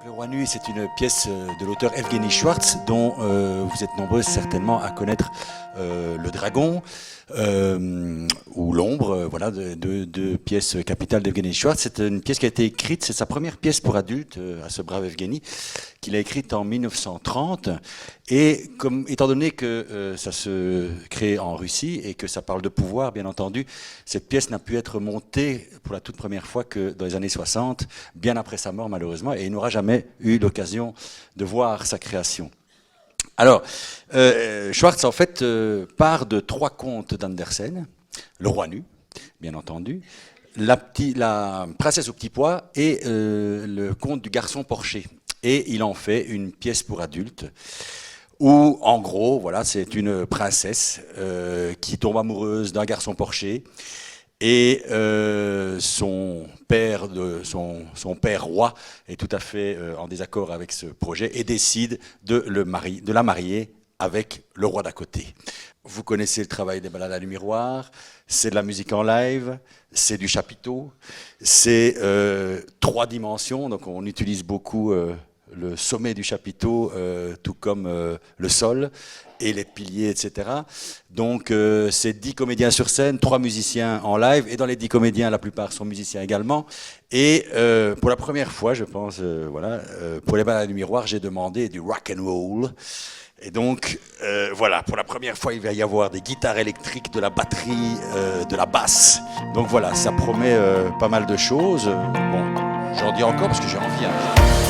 Le Roi Nu, c'est une pièce de l'auteur Evgeny Schwartz, dont vous êtes nombreux certainement à connaître Le Dragon ou L'Ombre, voilà, deux pièces capitales d'Evgeny Schwartz. C'est une pièce qui a été écrite, c'est sa première pièce pour adultes, à ce brave Evgeny, qu'il a écrite en 1930. Et étant donné que ça se crée en Russie et que ça parle de pouvoir, bien entendu, cette pièce n'a pu être montée pour la toute première fois que dans les années 60, bien après sa mort malheureusement, et il n'aura jamais eu l'occasion de voir sa création. Alors, Schwartz en fait part de 3 contes d'Andersen, Le Roi Nu, bien entendu, la Princesse au petit pois et le conte du garçon porché. Et il en fait une pièce pour adultes où, en gros, voilà, c'est une princesse qui tombe amoureuse d'un garçon porché. Et son père roi est tout à fait en désaccord avec ce projet et décide de la marier avec le roi d'à côté. Vous connaissez le travail des Ballades à du miroir, c'est de la musique en live, c'est du chapiteau, c'est 3 dimensions, donc on utilise beaucoup le sommet du chapiteau, tout comme le sol et les piliers, etc. Donc c'est 10 comédiens sur scène, 3 musiciens en live, et dans les 10 comédiens, la plupart sont musiciens également. Et pour la première fois, je pense, pour les Ballades du miroir, j'ai demandé du rock and roll. Et donc, voilà, pour la première fois, il va y avoir des guitares électriques, de la batterie, de la basse. Donc voilà, ça promet pas mal de choses. Bon, j'en dis encore parce que j'ai envie. Hein.